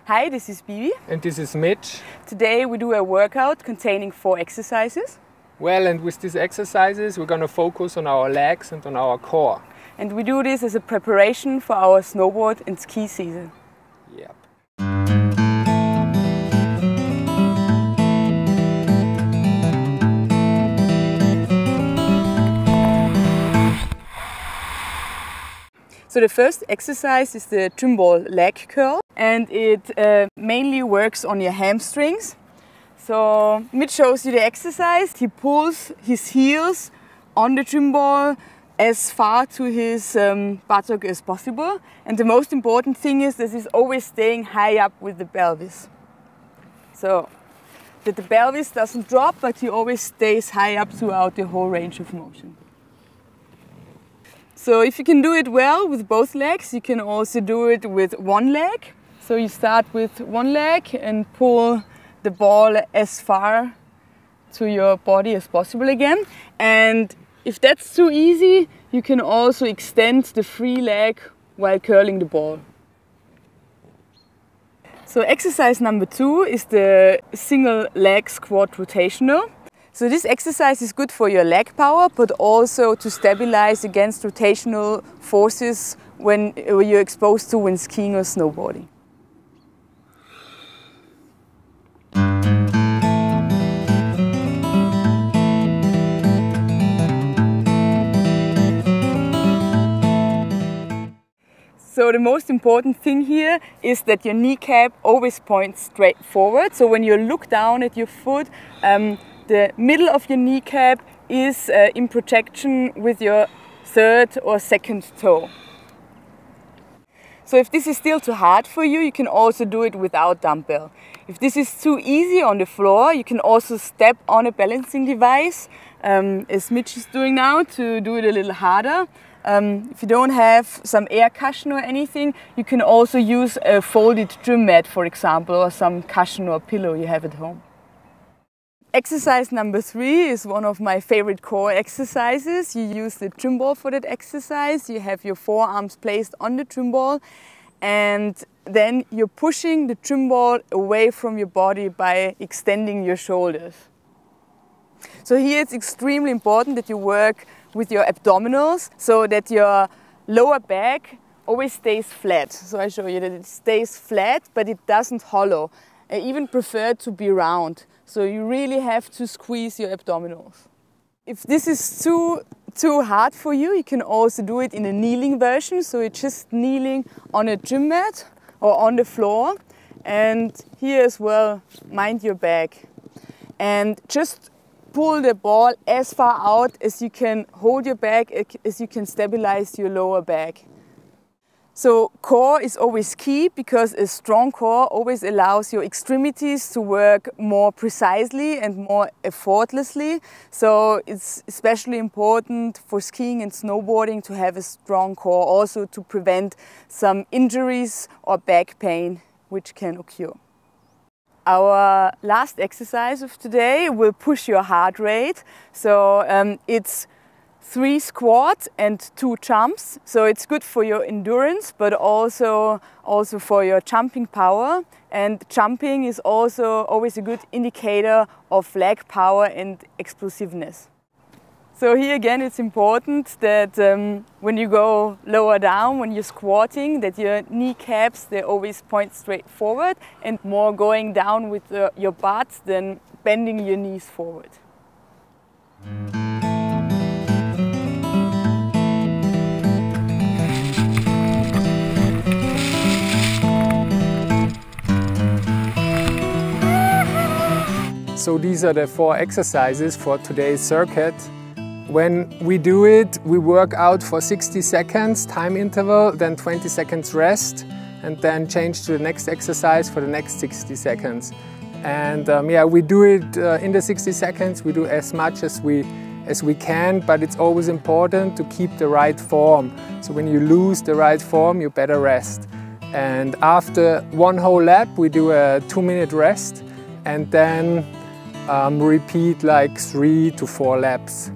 Hi, this is Bibi. And this is Mitch. Today we do a workout containing 4 exercises. Well, and with these exercises we're going to focus on our legs and on our core. And we do this as a preparation for our snowboard and ski season. Yep. So the first exercise is the trim ball leg curl, and it mainly works on your hamstrings. So Mitch shows you the exercise. He pulls his heels on the trim ball as far to his buttock as possible. And the most important thing is that he's always staying high up with the pelvis. So that the pelvis doesn't drop, but he always stays high up throughout the whole range of motion. So if you can do it well with both legs, you can also do it with one leg. So you start with one leg and pull the ball as far to your body as possible again. And if that's too easy, you can also extend the free leg while curling the ball. So exercise number 2 is the single leg squat rotational. So this exercise is good for your leg power, but also to stabilize against rotational forces when you're exposed to when skiing or snowboarding. So the most important thing here is that your kneecap always points straight forward. So when you look down at your foot, the middle of your kneecap is in protection with your third or second toe. So if this is still too hard for you, you can also do it without dumbbell. If this is too easy on the floor, you can also step on a balancing device, as Mitch is doing now, to do it a little harder. If you don't have some air cushion or anything, you can also use a folded gym mat, for example, or some cushion or pillow you have at home. Exercise number 3 is one of my favorite core exercises. You use the trim ball for that exercise. You have your forearms placed on the trim ball, and then you're pushing the trim ball away from your body by extending your shoulders. So here it's extremely important that you work with your abdominals so that your lower back always stays flat. So I show you that it stays flat, but it doesn't hollow. I even prefer to be round. So you really have to squeeze your abdominals. If this is too hard for you, you can also do it in a kneeling version. So you're just kneeling on a gym mat or on the floor. And here as well, mind your back. And just pull the ball as far out as you can hold your back, as you can stabilize your lower back. So core is always key, because a strong core always allows your extremities to work more precisely and more effortlessly. So it's especially important for skiing and snowboarding to have a strong core, also to prevent some injuries or back pain which can occur. Our last exercise of today will push your heart rate. So it's 3 squats and 2 jumps. So it's good for your endurance, but also for your jumping power. And jumping is also always a good indicator of leg power and explosiveness. So here again, it's important that when you go lower down, when you're squatting, that your kneecaps, they always point straight forward, and more going down with your butt than bending your knees forward. So these are the 4 exercises for today's circuit. When we do it, we work out for 60 seconds time interval, then 20 seconds rest, and then change to the next exercise for the next 60 seconds. And yeah, we do it in the 60 seconds, we do as much as we as we can, but it's always important to keep the right form. So when you lose the right form, you better rest. And after one whole lap, we do a 2-minute rest and then repeat like 3 to 4 laps.